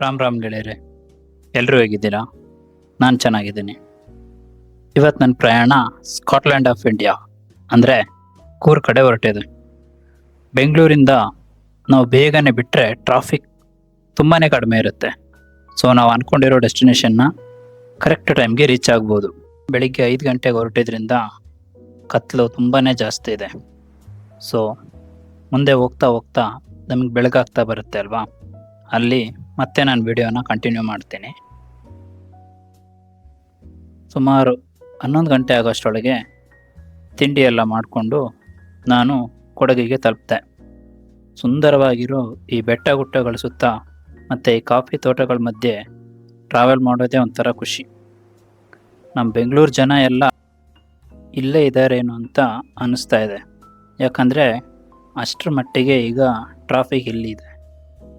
ರಾಮ್ ರಾಮ್ ಗೆಳೆಯರೆ, ಎಲ್ಲರೂ ಹೇಗಿದ್ದೀರಾ? ನಾನು ಚೆನ್ನಾಗಿದ್ದೀನಿ. ಇವತ್ತು ನನ್ನ ಪ್ರಯಾಣ ಸ್ಕಾಟ್ಲ್ಯಾಂಡ್ ಆಫ್ ಇಂಡಿಯಾ ಅಂದರೆ ಕೂರ್ ಕಡೆ ಹೊರಟಿದೆ. ಬೆಂಗಳೂರಿಂದ ನಾವು ಬೇಗನೆ ಬಿಟ್ಟರೆ ಟ್ರಾಫಿಕ್ ತುಂಬಾ ಕಡಿಮೆ ಇರುತ್ತೆ. ಸೊ ನಾವು ಅಂದ್ಕೊಂಡಿರೋ ಡೆಸ್ಟಿನೇಷನ್ನ ಕರೆಕ್ಟ್ ಟೈಮ್ಗೆ ರೀಚ್ ಆಗ್ಬೋದು. ಬೆಳಿಗ್ಗೆ 5 ಗಂಟೆಗೆ ಹೊರಟಿದ್ರಿಂದ ಕತ್ಲು ತುಂಬಾ ಜಾಸ್ತಿ ಇದೆ. ಸೊ ಮುಂದೆ ಹೋಗ್ತಾ ಹೋಗ್ತಾ ನಮಗೆ ಬೆಳಗಾಗ್ತಾ ಬರುತ್ತೆ ಅಲ್ವಾ, ಅಲ್ಲಿ ಮತ್ತೆ ನಾನು ವಿಡಿಯೋನ ಕಂಟಿನ್ಯೂ ಮಾಡ್ತೀನಿ. ಸುಮಾರು 11 ಗಂಟೆ ಆಗೋಷ್ಟರೊಳಗೆ ತಿಂಡಿ ಎಲ್ಲ ಮಾಡಿಕೊಂಡು ನಾನು ಕೊಡಗಿಗೆ ತಲುಪಿದೆ. ಸುಂದರವಾಗಿರೋ ಈ ಬೆಟ್ಟ ಗುಡ್ಡಗಳ ಸುತ್ತ ಮತ್ತು ಈ ಕಾಫಿ ತೋಟಗಳ ಮಧ್ಯೆ ಟ್ರಾವೆಲ್ ಮಾಡೋದೇ ಒಂಥರ ಖುಷಿ. ನಮ್ಮ ಬೆಂಗಳೂರು ಜನ ಎಲ್ಲ ಇಲ್ಲೇ ಇದ್ದಾರೇನೋ ಅಂತ ಅನ್ನಿಸ್ತಾ ಇದೆ. ಯಾಕಂದರೆ ಅಷ್ಟರ ಮಟ್ಟಿಗೆ ಈಗ ಟ್ರಾಫಿಕ್ ಇಲ್ಲಿದೆ.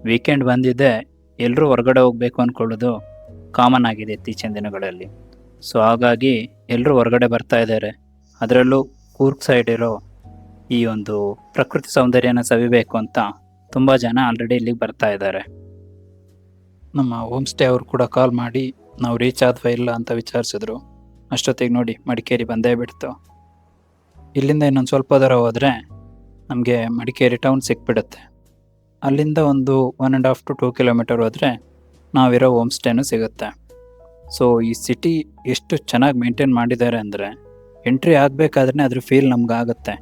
ವೀಕೆಂಡ್ ಬಂದಿದೆ, ಎಲ್ಲರೂ ಹೊರಗಡೆ ಹೋಗಬೇಕು ಅಂದ್ಕೊಳ್ಳೋದು ಕಾಮನ್ ಆಗಿದೆ ಇತ್ತೀಚಿನ ದಿನಗಳಲ್ಲಿ. ಸೊ ಹಾಗಾಗಿ ಎಲ್ಲರೂ ಹೊರಗಡೆ ಬರ್ತಾ ಇದ್ದಾರೆ. ಅದರಲ್ಲೂ ಕೂರ್ಗ್ ಸೈಡ್ ಇರೋ ಈ ಒಂದು ಪ್ರಕೃತಿ ಸೌಂದರ್ಯನ ಸವಿಬೇಕು ಅಂತ ತುಂಬ ಜನ ಆಲ್ರೆಡಿ ಇಲ್ಲಿಗೆ ಬರ್ತಾ ಇದ್ದಾರೆ. ನಮ್ಮ ಹೋಮ್ ಸ್ಟೇ ಅವರು ಕೂಡ ಕಾಲ್ ಮಾಡಿ ನಾವು ರೀಚ್ ಆದ್ವಾ ಇಲ್ಲ ಅಂತ ವಿಚಾರಿಸಿದ್ರು. ಅಷ್ಟೊತ್ತಿಗೆ ನೋಡಿ ಮಡಿಕೇರಿ ಬಂದೇ ಬಿಡ್ತು. ಇಲ್ಲಿಂದ ಇನ್ನೊಂದು ಸ್ವಲ್ಪ ದೂರ ಹೋದರೆ ನಮಗೆ ಮಡಿಕೇರಿ ಟೌನ್ ಸಿಕ್ಬಿಡುತ್ತೆ. ಅಲ್ಲಿಂದ ಒಂದು 1.5 to 2 ಕಿಲೋಮೀಟರ್ ಹೋದರೆ ನಾವಿರೋ ಹೋಮ್ ಸ್ಟೇನೂ ಸಿಗುತ್ತೆ. ಸೊ ಈ ಸಿಟಿ ಎಷ್ಟು ಚೆನ್ನಾಗಿ ಮೇಂಟೈನ್ ಮಾಡಿದ್ದಾರೆ ಅಂದರೆ ಎಂಟ್ರಿ ಆಗಬೇಕಾದ್ರೆ ಅದ್ರ ಫೀಲ್ ನಮ್ಗಾಗುತ್ತೆ.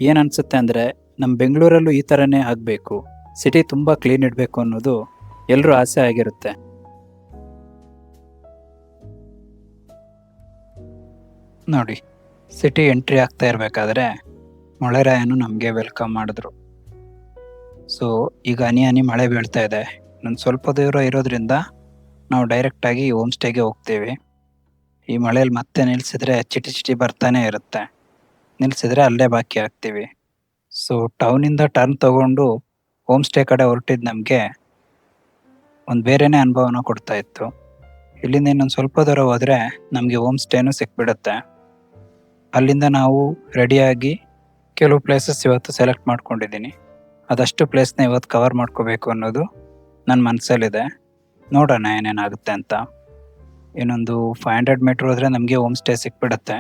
ಏನು ಅನಿಸುತ್ತೆ ಅಂದರೆ ನಮ್ಮ ಬೆಂಗಳೂರಲ್ಲೂ ಈ ಥರನೇ ಆಗಬೇಕು, ಸಿಟಿ ತುಂಬ ಕ್ಲೀನ್ ಇಡಬೇಕು ಅನ್ನೋದು ಎಲ್ಲರೂ ಆಸೆ ಆಗಿರುತ್ತೆ. ನೋಡಿ, ಸಿಟಿ ಎಂಟ್ರಿ ಆಗ್ತಾ ಇರಬೇಕಾದ್ರೆ ಮಳೆರಾಯನು ನಮಗೆ ವೆಲ್ಕಮ್ ಮಾಡಿದ್ರು. ಸೊ ಈಗ ಹನಿ ಹನಿ ಮಳೆ ಬೀಳ್ತಾ ಇದೆ. ಇನ್ನೊಂದು ಸ್ವಲ್ಪ ದೂರ ಇರೋದ್ರಿಂದ ನಾವು ಡೈರೆಕ್ಟಾಗಿ ಹೋಮ್ ಸ್ಟೇಗೆ ಹೋಗ್ತೀವಿ. ಈ ಮಳೇಲಿ ಮತ್ತೆ ನಿಲ್ಲಿಸಿದ್ರೆ ಚಿಟಿ ಚಿಟಿ ಬರ್ತಾನೆ ಇರುತ್ತೆ, ನಿಲ್ಲಿಸಿದ್ರೆ ಅಲ್ಲೇ ಬಾಕಿ ಆಗ್ತೀವಿ. ಸೊ ಟೌನಿಂದ ಟರ್ನ್ ತಗೊಂಡು ಹೋಮ್ ಸ್ಟೇ ಕಡೆ ಹೊರಟಿದ್ದು ನಮಗೆ ಒಂದು ಬೇರೆಯೇ ಅನುಭವನ ಕೊಡ್ತಾ ಇತ್ತು. ಇಲ್ಲಿಂದ ಇನ್ನೊಂದು ಸ್ವಲ್ಪ ದೂರ ಹೋದರೆ ನಮಗೆ ಹೋಮ್ ಸ್ಟೇನೂ ಸಿಕ್ಬಿಡುತ್ತೆ. ಅಲ್ಲಿಂದ ನಾವು ರೆಡಿಯಾಗಿ ಕೆಲವು ಪ್ಲೇಸಸ್ ಇವತ್ತು ಸೆಲೆಕ್ಟ್ ಮಾಡ್ಕೊಂಡಿದ್ದೀನಿ. ಅದಷ್ಟು ಪ್ಲೇಸ್ನ ಇವತ್ತು ಕವರ್ ಮಾಡ್ಕೋಬೇಕು ಅನ್ನೋದು ನನ್ನ ಮನಸ್ಸಲ್ಲಿದೆ. ನೋಡೋಣ ಏನೇನಾಗುತ್ತೆ ಅಂತ. ಇನ್ನೊಂದು 500 ಮೀಟ್ರ್ ಹೋದರೆ ನಮಗೆ ಹೋಮ್ ಸ್ಟೇ ಸಿಕ್ಬಿಡುತ್ತೆ.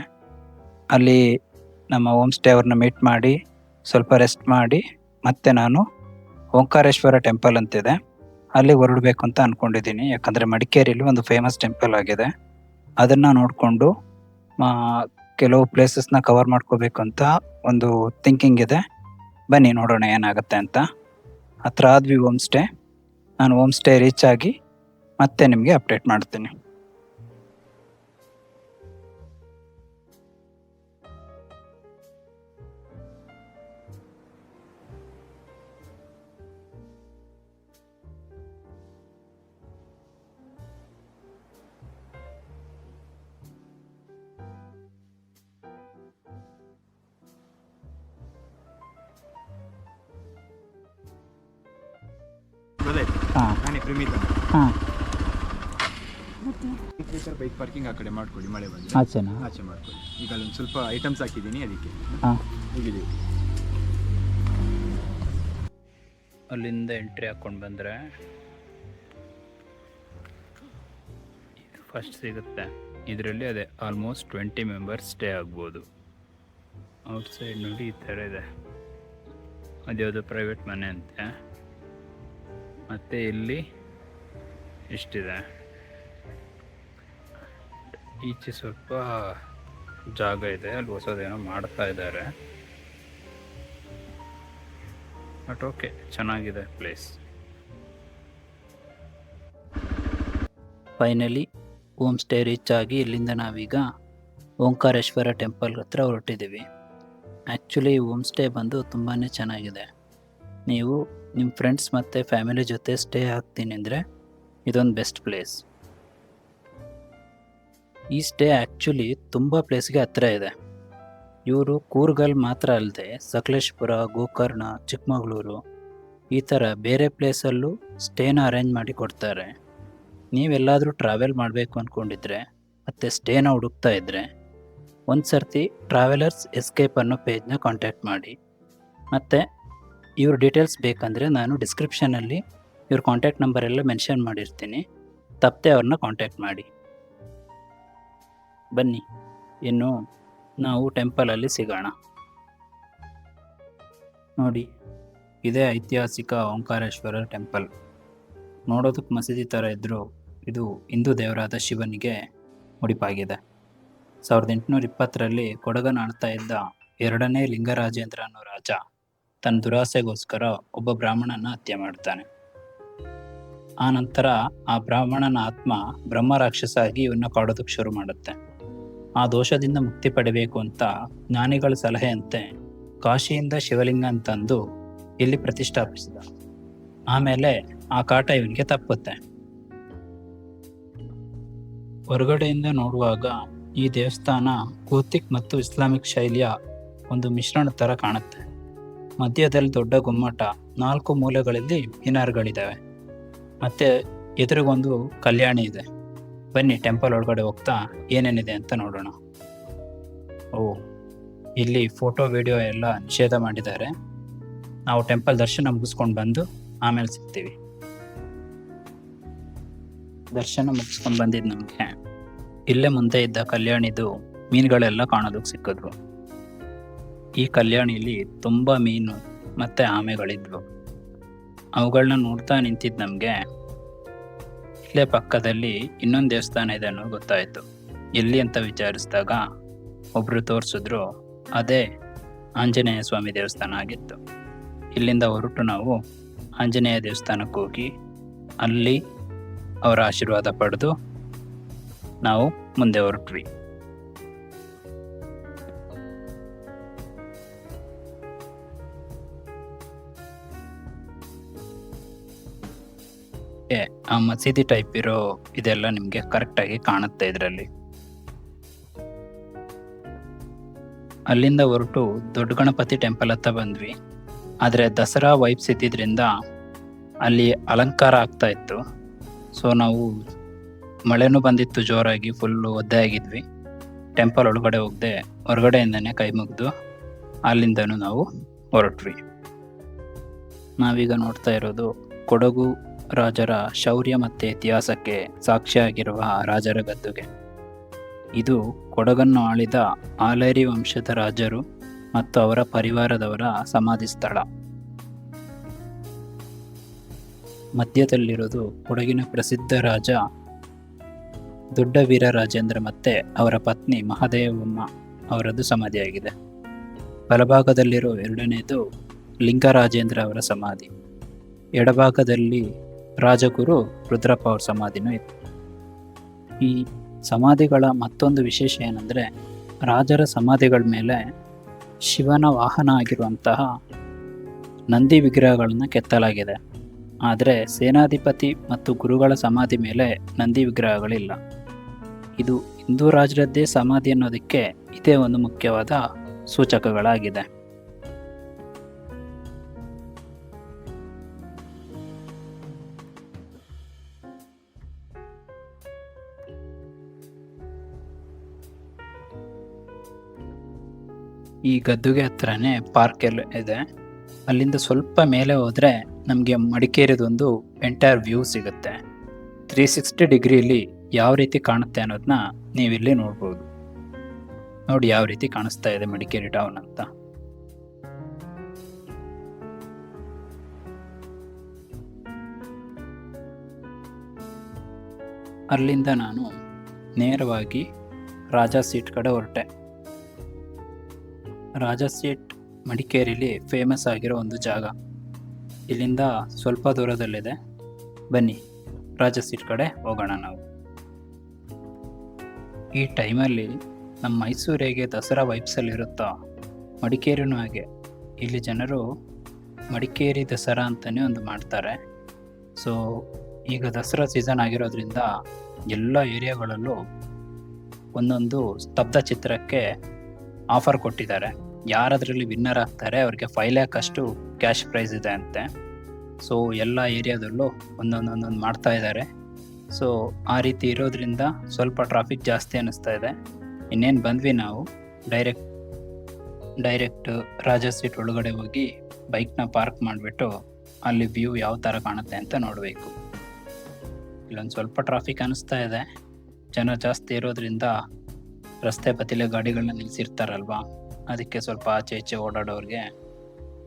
ಅಲ್ಲಿ ನಮ್ಮ ಹೋಮ್ ಸ್ಟೇ ಅವ್ರನ್ನ ಮೀಟ್ ಮಾಡಿ ಸ್ವಲ್ಪ ರೆಸ್ಟ್ ಮಾಡಿ ಮತ್ತೆ ನಾನು ಓಂಕಾರೇಶ್ವರ ಟೆಂಪಲ್ ಅಂತಿದೆ ಅಲ್ಲಿ ಹೊರಡಬೇಕು ಅಂತ ಅಂದ್ಕೊಂಡಿದ್ದೀನಿ. ಯಾಕಂದರೆ ಮಡಿಕೇರಿಯಲ್ಲಿ ಒಂದು ಫೇಮಸ್ ಟೆಂಪಲ್ ಆಗಿದೆ. ಅದನ್ನು ನೋಡಿಕೊಂಡು ಕೆಲವು ಪ್ಲೇಸಸ್ನ ಕವರ್ ಮಾಡ್ಕೋಬೇಕು ಅಂತ ಒಂದು ಥಿಂಕಿಂಗ್ ಇದೆ. ಬನ್ನಿ ನೋಡೋಣ ಏನಾಗುತ್ತೆ ಅಂತ. ಹತ್ರ ಆದ್ವಿ ಹೋಮ್ ಸ್ಟೇ. ನಾನು ಹೋಮ್ ಸ್ಟೇ ರೀಚ್ ಆಗಿ ಮತ್ತೆ ನಿಮಗೆ ಅಪ್ಡೇಟ್ ಮಾಡ್ತೀನಿ. ಹಾಂ ನಾನೇ ಪ್ರೇಮಿತ ಹಾಂ ಬೈಕ್ ಪಾರ್ಕಿಂಗ್ ಆ ಕಡೆ ಮಾಡ್ಕೊಳ್ಳಿ, ಮಳೆ ಬಂದರೆ ಆಚೆನಾ? ಆಚೆ ಮಾಡ್ಕೊಳ್ಳಿ. ಈಗ ಅಲ್ಲೊಂದು ಸ್ವಲ್ಪ ಐಟಮ್ಸ್ ಹಾಕಿದ್ದೀನಿ, ಅದಕ್ಕೆ ಹಾಂ, ಹೋಗಿದ್ದೀವಿ. ಅಲ್ಲಿಂದ ಎಂಟ್ರಿ ಹಾಕ್ಕೊಂಡು ಬಂದರೆ ಫಸ್ಟ್ ಸಿಗುತ್ತೆ. ಇದರಲ್ಲಿ ಅದೇ ಆಲ್ಮೋಸ್ಟ್ 20 ಮೆಂಬರ್ಸ್ ಸ್ಟೇ ಆಗ್ಬೋದು. ಔಟ್ಸೈಡ್ ನೋಡಿ ಈ ಥರ ಇದೆ. ಅದ್ಯಾವುದು ಪ್ರೈವೇಟ್ ಮನೆ ಅಂತೆ. ಮತ್ತು ಇಲ್ಲಿ ಎಷ್ಟಿದೆ, ಈಚೆ ಸ್ವಲ್ಪ ಜಾಗ ಇದೆ, ಅಲ್ಲಿ ಹೊಸದೇನೋ ಮಾಡ್ತಾ ಇದ್ದಾರೆ. ಬಟ್ ಓಕೆ, ಚೆನ್ನಾಗಿದೆ place. Finally home stay reach ಆಗಿ ಇಲ್ಲಿಂದ ನಾವೀಗ ಓಂಕಾರೇಶ್ವರ ಟೆಂಪಲ್ ಹತ್ರ ಹೊರಟಿದ್ದೀವಿ. ಆ್ಯಕ್ಚುಲಿ ಹೋಮ್ ಸ್ಟೇ ಬಂದು ತುಂಬಾ ಚೆನ್ನಾಗಿದೆ. ನೀವು ನಿಮ್ಮ ಫ್ರೆಂಡ್ಸ್ ಮತ್ತು ಫ್ಯಾಮಿಲಿ ಜೊತೆ ಸ್ಟೇ ಆಗ್ತೀನಿ ಅಂದರೆ ಇದೊಂದು ಬೆಸ್ಟ್ ಪ್ಲೇಸ್. ಈ ಸ್ಟೇ ಆ್ಯಕ್ಚುಲಿ ತುಂಬ ಪ್ಲೇಸ್ಗೆ ಹತ್ತಿರ ಇದೆ. ಇವರು ಕೂರ್ಗಲ್ಲಿ ಮಾತ್ರ ಅಲ್ಲದೆ ಸಕಲೇಶ್ಪುರ, ಗೋಕರ್ಣ, ಚಿಕ್ಕಮಗಳೂರು ಈ ಥರ ಬೇರೆ ಪ್ಲೇಸಲ್ಲೂ ಸ್ಟೇನ ಅರೇಂಜ್ ಮಾಡಿ ಕೊಡ್ತಾರೆ. ನೀವೆಲ್ಲಾದರೂ ಟ್ರಾವೆಲ್ ಮಾಡಬೇಕು ಅಂದ್ಕೊಂಡಿದ್ರೆ ಮತ್ತು ಸ್ಟೇನ ಹುಡುಕ್ತಾ ಇದ್ದರೆ ಒಂದು ಸರ್ತಿ ಟ್ರಾವೆಲರ್ಸ್ ಎಸ್ಕೇಪ್ ಅನ್ನೋ ಪೇಜ್ನ ಕಾಂಟ್ಯಾಕ್ಟ್ ಮಾಡಿ. ಮತ್ತು ಇವ್ರ ಡೀಟೇಲ್ಸ್ ಬೇಕಂದರೆ ನಾನು ಡಿಸ್ಕ್ರಿಪ್ಷನಲ್ಲಿ ಇವ್ರ ಕಾಂಟ್ಯಾಕ್ಟ್ ನಂಬರ್ ಎಲ್ಲ ಮೆನ್ಷನ್ ಮಾಡಿರ್ತೀನಿ, ತಪ್ಪದೆ ಅವ್ರನ್ನ ಕಾಂಟ್ಯಾಕ್ಟ್ ಮಾಡಿ. ಬನ್ನಿ ಇನ್ನು ನಾವು ಟೆಂಪಲಲ್ಲಿ ಸಿಗೋಣ. ನೋಡಿ, ಇದೇ ಐತಿಹಾಸಿಕ ಓಂಕಾರೇಶ್ವರ ಟೆಂಪಲ್. ನೋಡೋದಕ್ಕೆ ಮಸೀದಿ ಥರ ಇದ್ದರೂ ಇದು ಹಿಂದೂ ದೇವರಾದ ಶಿವನಿಗೆ ಮುಡಿಪಾಗಿದೆ. 1820ರಲ್ಲಿ ಕೊಡಗನ್ನು ಆಳ್ತಾ ಇದ್ದ 2ನೇ ಲಿಂಗರಾಜೇಂದ್ರ ಅನ್ನೋ ರಾಜ ತನ್ನ ದುರಾಸೆಗೋಸ್ಕರ ಒಬ್ಬ ಬ್ರಾಹ್ಮಣನ ಹತ್ಯೆ ಮಾಡ್ತಾನೆ. ಆ ನಂತರ ಆ ಬ್ರಾಹ್ಮಣನ ಆತ್ಮ ಬ್ರಹ್ಮ ರಾಕ್ಷಸ ಆಗಿ ಇವನ್ನ ಕಾಡೋದಕ್ಕೆ ಶುರು ಮಾಡುತ್ತೆ. ಆ ದೋಷದಿಂದ ಮುಕ್ತಿ ಪಡಿಬೇಕು ಅಂತ ಜ್ಞಾನಿಗಳ ಸಲಹೆಯಂತೆ ಕಾಶಿಯಿಂದ ಶಿವಲಿಂಗನ ತಂದು ಇಲ್ಲಿ ಪ್ರತಿಷ್ಠಾಪಿಸಿದ. ಆಮೇಲೆ ಆ ಕಾಟ ಇವನಿಗೆ ತಪ್ಪುತ್ತೆ. ಹೊರಗಡೆಯಿಂದ ನೋಡುವಾಗ ಈ ದೇವಸ್ಥಾನ ಗೋಥಿಕ್ ಮತ್ತು ಇಸ್ಲಾಮಿಕ್ ಶೈಲಿಯ ಒಂದು ಮಿಶ್ರಣ ಥರ ಕಾಣುತ್ತೆ. ಮಧ್ಯದಲ್ಲಿ ದೊಡ್ಡ ಗುಮ್ಮಟ, 4 ಮೂಲೆಗಳಲ್ಲಿ ಮಿನಾರ್ಗಳಿದ್ದಾವೆ, ಮತ್ತೆ ಎದುರಿಗೊಂದು ಕಲ್ಯಾಣಿ ಇದೆ. ಬನ್ನಿ ಟೆಂಪಲ್ ಒಳಗಡೆ ಹೋಗ್ತಾ ಏನೇನಿದೆ ಅಂತ ನೋಡೋಣ. ಇಲ್ಲಿ ಫೋಟೋ ವಿಡಿಯೋ ಎಲ್ಲ ನಿಷೇಧ ಮಾಡಿದ್ದಾರೆ. ನಾವು ಟೆಂಪಲ್ ದರ್ಶನ ಮುಗಿಸ್ಕೊಂಡು ಬಂದು ಆಮೇಲೆ ಸಿಗ್ತೀವಿ. ದರ್ಶನ ಮುಗಿಸ್ಕೊಂಡು ಬಂದಿದ್ದು ನಮಗೆ ಇಲ್ಲೇ ಮುಂದೆ ಇದ್ದ ಕಲ್ಯಾಣಿದು ಮೀನುಗಳೆಲ್ಲ ಕಾಣೋದಕ್ಕೆ ಸಿಕ್ಕಿದ್ವು. ಈ ಕಲ್ಯಾಣಿಲಿ ತುಂಬ ಮೀನು ಮತ್ತು ಆಮೆಗಳಿದ್ವು. ಅವುಗಳನ್ನ ನೋಡ್ತಾ ನಿಂತಿದ್ದು ನಮಗೆ ಇಲ್ಲೇ ಪಕ್ಕದಲ್ಲಿ ಇನ್ನೊಂದು ದೇವಸ್ಥಾನ ಇದೆ ಅನ್ನೋ ಗೊತ್ತಾಯಿತು. ಎಲ್ಲಿ ಅಂತ ವಿಚಾರಿಸಿದಾಗ ಒಬ್ಬರು ತೋರಿಸಿದ್ರು, ಅದೇ ಆಂಜನೇಯ ಸ್ವಾಮಿ ದೇವಸ್ಥಾನ ಆಗಿತ್ತು. ಇಲ್ಲಿಂದ ಹೊರಟು ನಾವು ಆಂಜನೇಯ ದೇವಸ್ಥಾನಕ್ಕೆ ಹೋಗಿ ಅಲ್ಲಿ ಅವರ ಆಶೀರ್ವಾದ ಪಡೆದು ನಾವು ಮುಂದೆ ಹೊರಟ್ವಿ. ಆ ಮಸೀದಿ ಟೈಪ್ ಇರೋ ಇದೆಲ್ಲ ನಿಮಗೆ ಕರೆಕ್ಟಾಗಿ ಕಾಣುತ್ತೆ ಇದರಲ್ಲಿ. ಅಲ್ಲಿಂದ ಹೊರಟು ದೊಡ್ಡ ಗಣಪತಿ ಟೆಂಪಲ್ ಹತ್ತ ಬಂದ್ವಿ. ಆದರೆ ದಸರಾ ವೈಬ್ಸ್ ಇದ್ದಿದ್ರಿಂದ ಅಲ್ಲಿ ಅಲಂಕಾರ ಆಗ್ತಾ ಇತ್ತು. ಸೊ ನಾವು ಮಳೆನೂ ಬಂದಿತ್ತು ಜೋರಾಗಿ, ಫುಲ್ಲು ಒದ್ದೆ ಆಗಿದ್ವಿ. ಟೆಂಪಲ್ ಒಳಗಡೆ ಹೋಗದೆ ಹೊರಗಡೆಯಿಂದನೇ ಕೈ ಮುಗಿದು ಅಲ್ಲಿಂದನೂ ನಾವು ಹೊರಟ್ವಿ. ನಾವೀಗ ನೋಡ್ತಾ ಇರೋದು ಕೊಡಗು ರಾಜರ ಶೌರ್ಯ ಮತ್ತು ಇತಿಹಾಸಕ್ಕೆ ಸಾಕ್ಷಿಯಾಗಿರುವ ರಾಜರ ಗದ್ದುಗೆ. ಇದು ಕೊಡಗನ್ನು ಆಳಿದ ಆಲೇರಿ ವಂಶದ ರಾಜರು ಮತ್ತು ಅವರ ಪರಿವಾರದವರ ಸಮಾಧಿ ಸ್ಥಳ. ಮಧ್ಯದಲ್ಲಿರೋದು ಕೊಡಗಿನ ಪ್ರಸಿದ್ಧ ರಾಜ ದೊಡ್ಡ ವೀರರಾಜೇಂದ್ರ ಮತ್ತು ಅವರ ಪತ್ನಿ ಮಹಾದೇವಮ್ಮ ಅವರದ್ದು ಸಮಾಧಿಯಾಗಿದೆ. ಬಲಭಾಗದಲ್ಲಿರೋ 2ನೇದು ಲಿಂಗರಾಜೇಂದ್ರ ಅವರ ಸಮಾಧಿ. ಎಡಭಾಗದಲ್ಲಿ ರಾಜಗುರು ರುದ್ರಪ್ಪ ಅವ್ರ ಸಮಾಧಿನೂ ಇದೆ. ಈ ಸಮಾಧಿಗಳ ಮತ್ತೊಂದು ವಿಶೇಷ ಏನಂದರೆ, ರಾಜರ ಸಮಾಧಿಗಳ ಮೇಲೆ ಶಿವನ ವಾಹನ ಆಗಿರುವಂತಹ ನಂದಿ ವಿಗ್ರಹಗಳನ್ನು ಕೆತ್ತಲಾಗಿದೆ. ಆದರೆ ಸೇನಾಧಿಪತಿ ಮತ್ತು ಗುರುಗಳ ಸಮಾಧಿ ಮೇಲೆ ನಂದಿ ವಿಗ್ರಹಗಳಿಲ್ಲ. ಇದು ಹಿಂದೂ ರಾಜರದ್ದೇ ಸಮಾಧಿ ಅನ್ನೋದಕ್ಕೆ ಇದೇ ಒಂದು ಮುಖ್ಯವಾದ ಸೂಚಕಗಳಾಗಿದೆ. ಈ ಗದ್ದುಗೆ ಹತ್ರನೇ ಪಾರ್ಕ್ ಎಲ್ಲ ಇದೆ. ಅಲ್ಲಿಂದ ಸ್ವಲ್ಪ ಮೇಲೆ ಹೋದರೆ ನಮಗೆ ಮಡಿಕೇರಿದೊಂದು ಎಂಟೈರ್ ವ್ಯೂ ಸಿಗುತ್ತೆ. 360 ಡಿಗ್ರಿಲಿ ಯಾವ ರೀತಿ ಕಾಣುತ್ತೆ ಅನ್ನೋದನ್ನ ನೀವಿಲ್ಲಿ ನೋಡ್ಬೋದು. ನೋಡಿ ಯಾವ ರೀತಿ ಕಾಣಿಸ್ತಾ ಇದೆ ಮಡಿಕೇರಿ ಟೌನ್ ಅಂತ. ಅಲ್ಲಿಂದ ನಾನು ನೇರವಾಗಿ ರಾಜಾ ಸೀಟ್ ಕಡೆ ಹೊರಟೆ. ರಾಜಾ ಸೀಟ್ ಮಡಿಕೇರಿಲಿ ಫೇಮಸ್ ಆಗಿರೋ ಒಂದು ಜಾಗ. ಇಲ್ಲಿಂದ ಸ್ವಲ್ಪ ದೂರದಲ್ಲಿದೆ. ಬನ್ನಿ ರಾಜಾ ಸೀಟ್ ಕಡೆ ಹೋಗೋಣ ನಾವು. ಈ ಟೈಮಲ್ಲಿ ನಮ್ಮ ಮೈಸೂರು ಹೇಗೆ ದಸರಾ ವೈಬ್ಸಲ್ಲಿರುತ್ತೋ ಮಡಿಕೇರಿನೂ ಹಾಗೆ. ಇಲ್ಲಿ ಜನರು ಮಡಿಕೇರಿ ದಸರಾ ಅಂತಲೇ ಒಂದು ಮಾಡ್ತಾರೆ. ಸೊ ಈಗ ದಸರಾ ಸೀಸನ್ ಆಗಿರೋದ್ರಿಂದ ಎಲ್ಲ ಏರಿಯಾಗಳಲ್ಲೂ ಒಂದೊಂದು ಸ್ತಬ್ಧ ಚಿತ್ರಕ್ಕೆ ಆಫರ್ ಕೊಟ್ಟಿದ್ದಾರೆ. ಯಾರದರಲ್ಲಿ ವಿನ್ನರ್ ಆಗ್ತಾರೆ ಅವ್ರಿಗೆ 5 lakh ಅಷ್ಟು ಕ್ಯಾಶ್ ಪ್ರೈಸ್ ಇದೆ ಅಂತೆ. ಸೊ ಎಲ್ಲ ಏರಿಯಾದಲ್ಲೂ ಒಂದೊಂದು ಮಾಡ್ತಾ ಇದ್ದಾರೆ. ಸೊ ಆ ರೀತಿ ಇರೋದ್ರಿಂದ ಸ್ವಲ್ಪ ಟ್ರಾಫಿಕ್ ಜಾಸ್ತಿ ಅನ್ನಿಸ್ತಾ ಇದೆ. ಇನ್ನೇನು ಬಂದ್ವಿ ನಾವು ಡೈರೆಕ್ಟ್ ರಾಜಾ ಸೀಟ್ ಒಳಗಡೆ ಹೋಗಿ ಬೈಕ್ನ ಪಾರ್ಕ್ ಮಾಡಿಬಿಟ್ಟು ಅಲ್ಲಿ ವ್ಯೂ ಯಾವ ಥರ ಕಾಣುತ್ತೆ ಅಂತ ನೋಡಬೇಕು. ಇಲ್ಲೊಂದು ಸ್ವಲ್ಪ ಟ್ರಾಫಿಕ್ ಅನಿಸ್ತಾ ಇದೆ. ಜನ ಜಾಸ್ತಿ ಇರೋದ್ರಿಂದ ರಸ್ತೆ ಬದಿಲೇ ಗಾಡಿಗಳನ್ನ ನಿಲ್ಲಿಸಿರ್ತಾರಲ್ವಾ, ಅದಕ್ಕೆ ಸ್ವಲ್ಪ ಆಚೆ ಈಚೆ ಓಡಾಡೋರಿಗೆ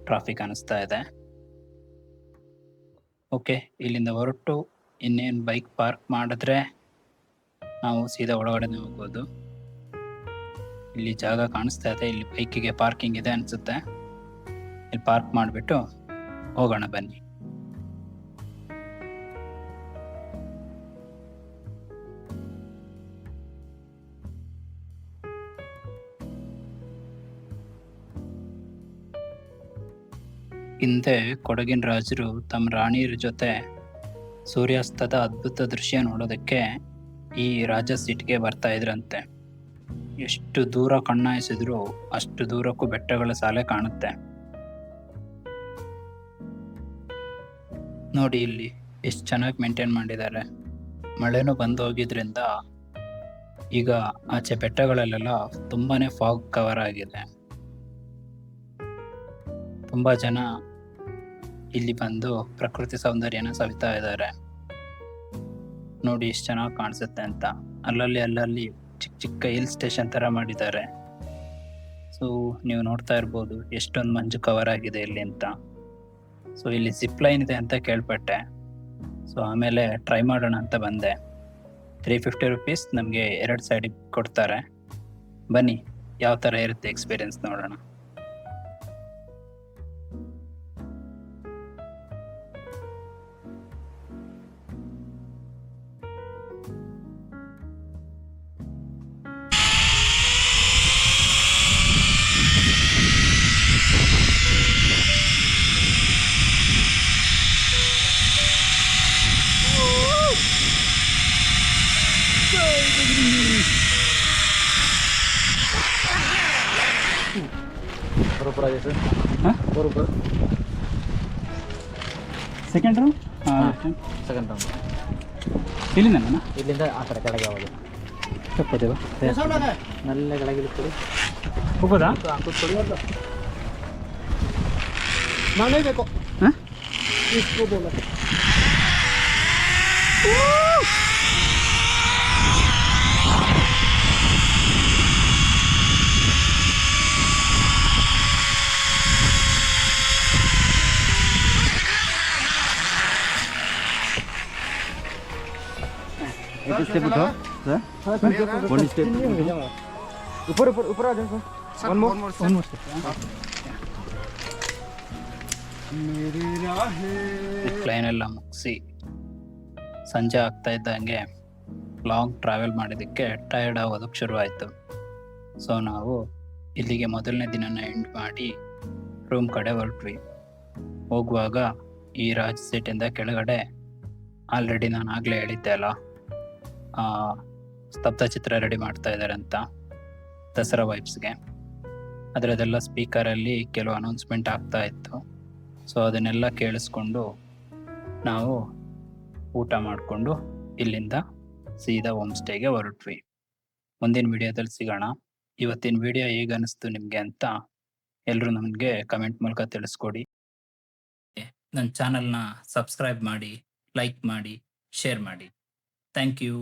ಟ್ರಾಫಿಕ್ ಅನಿಸ್ತಾ ಇದೆ. ಓಕೆ, ಇಲ್ಲಿಂದ ಹೊರಟು ಇನ್ನೇನು ಬೈಕ್ ಪಾರ್ಕ್ ಮಾಡಿದ್ರೆ ನಾವು ಸೀದಾ ಒಳಗಡೆನೆ ಹೋಗ್ಬೋದು. ಇಲ್ಲಿ ಜಾಗ ಕಾಣಿಸ್ತಾ ಇದೆ, ಇಲ್ಲಿ ಬೈಕಿಗೆ ಪಾರ್ಕಿಂಗ್ ಇದೆ ಅನಿಸುತ್ತೆ. ಇಲ್ಲಿ ಪಾರ್ಕ್ ಮಾಡಿಬಿಟ್ಟು ಹೋಗೋಣ ಬನ್ನಿ. ಹಿಂದೆ ಕೊಡಗಿನ ರಾಜರು ತಮ್ಮ ರಾಣಿಯರ ಜೊತೆ ಸೂರ್ಯಾಸ್ತದ ಅದ್ಭುತ ದೃಶ್ಯ ನೋಡೋದಕ್ಕೆ ಈ ರಾಜ ಸೀಟ್ಗೆ ಬರ್ತಾ ಇದ್ರಂತೆ. ಎಷ್ಟು ದೂರ ಕಣ್ಣಾಯಿಸಿದ್ರು ಅಷ್ಟು ದೂರಕ್ಕೂ ಬೆಟ್ಟಗಳ ಸಾಲೆ ಕಾಣುತ್ತೆ. ನೋಡಿ ಇಲ್ಲಿ ಎಷ್ಟು ಚೆನ್ನಾಗಿ ಮೇಂಟೈನ್ ಮಾಡಿದ್ದಾರೆ. ಮಳೆನೂ ಬಂದು ಹೋಗಿದ್ರಿಂದ ಈಗ ಆಚೆ ಬೆಟ್ಟಗಳಲ್ಲೆಲ್ಲ ತುಂಬಾನೇ ಫಾಗ್ ಕವರ್ ಆಗಿದೆ. ತುಂಬಾ ಜನ ಇಲ್ಲಿ ಬಂದು ಪ್ರಕೃತಿ ಸೌಂದರ್ಯನ ಸವಿತಾ ಇದ್ದಾರೆ. ನೋಡಿ ಎಷ್ಟು ಚೆನ್ನಾಗಿ ಕಾಣಿಸುತ್ತೆ ಅಂತ. ಅಲ್ಲಲ್ಲಿ ಚಿಕ್ಕ ಚಿಕ್ಕ ಹಿಲ್ ಸ್ಟೇಷನ್ ತರ ಮಾಡಿದ್ದಾರೆ. ಸೊ ನೀವು ನೋಡ್ತಾ ಇರ್ಬೋದು ಎಷ್ಟೊಂದು ಮಂಜು ಕವರ್ ಆಗಿದೆ ಇಲ್ಲಿ ಅಂತ. ಸೊ ಇಲ್ಲಿ ಜಿಪ್ ಲೈನ್ ಇದೆ ಅಂತ ಕೇಳ್ಪಟ್ಟೆ. ಸೊ ಆಮೇಲೆ ಟ್ರೈ ಮಾಡೋಣ ಅಂತ ಬಂದೆ. 350 ರುಪೀಸ್ ನಮಗೆ 2 ಸೈಡಿಗೆ ಕೊಡ್ತಾರೆ. ಬನ್ನಿ ಯಾವ ಥರ ಇರುತ್ತೆ ಎಕ್ಸ್ಪೀರಿಯನ್ಸ್ ನೋಡೋಣ. बरोबर आहे सर. ಹಾಂ, बरोबर. ಸೆಕೆಂಡ್ ರೌಂಡ್ ಸೆಕೆಂಡ್ ರೌಂಡ್ ಇಲ್ಲಿಂದ ಇಲ್ಲಿಂದ ಆ ಕಡೆ ಕೆಳಗೆ ಯಾವುದು ತಪ್ಪದೇವ ನಲ್ಲ ಕೆಳಗೆ ಇಳಿಸ್ಕೊಡಿ. ಹೋಗೋದಾ? ಕೂತ್ಕೊಡಿ. ನಾನೇ ಬೇಕು ಹಾಂ, ಇಸ್ಕೋಬೋದ. स्टेप उठाओ सर, वन स्टेप ऊपर ऊपर ऊपर आ जाओ सर. वन मोर ಕ್ಲೈನ್ ಎಲ್ಲ ಮುಗಿಸಿ ಸಂಜೆ ಆಗ್ತಾ ಇದ್ದಂಗೆ ಲಾಂಗ್ ಟ್ರಾವೆಲ್ ಮಾಡಿದ್ದಕ್ಕೆ ಟಯರ್ಡ್ ಆಗೋದಕ್ಕೆ ಶುರುವಾಯಿತು. ಸೊ ನಾವು ಇಲ್ಲಿಗೆ ಮೊದಲನೇ ದಿನನ ಎಂಡ್ ಮಾಡಿ ರೂಮ್ ಕಡೆ ಹೊರಟ್ವಿ. ಹೋಗುವಾಗ ಈ ರಾಜ್ ಸೀಟಿಂದ ಕೆಳಗಡೆ ಆಲ್ರೆಡಿ ನಾನು ಆಗಲೇ ಹೇಳಿದ್ದೆ ಅಲ್ಲ, ಸ್ತಬ್ಧ ಚಿತ್ರ ರೆಡಿ ಮಾಡ್ತಾ ಇದ್ದಾರೆ ಅಂತ ದಸರಾ ವೈಬ್ಸ್ಗೆ. ಅದರದೆಲ್ಲ ಸ್ಪೀಕರಲ್ಲಿ ಕೆಲವು ಅನೌನ್ಸ್ಮೆಂಟ್ ಆಗ್ತಾ ಇತ್ತು. ಸೊ ಅದನ್ನೆಲ್ಲ ಕೇಳಿಸ್ಕೊಂಡು ನಾವು ಊಟ ಮಾಡಿಕೊಂಡು ಇಲ್ಲಿಂದ ಸೀದಾ ಹೋಮ್ ಸ್ಟೇಗೆ ಹೊರಟ್ವಿ. ಮುಂದಿನ ವಿಡಿಯೋದಲ್ಲಿ ಸಿಗೋಣ. ಇವತ್ತಿನ ವಿಡಿಯೋ ಹೇಗೆ ಅನಿಸ್ತು ನಿಮಗೆ ಅಂತ ಎಲ್ಲರೂ ನಮಗೆ ಕಮೆಂಟ್ ಮೂಲಕ ತಿಳಿಸ್ಕೊಡಿ. ನನ್ನ ಚಾನಲ್ನ ಸಬ್ಸ್ಕ್ರೈಬ್ ಮಾಡಿ, ಲೈಕ್ ಮಾಡಿ, ಶೇರ್ ಮಾಡಿ. Thank you.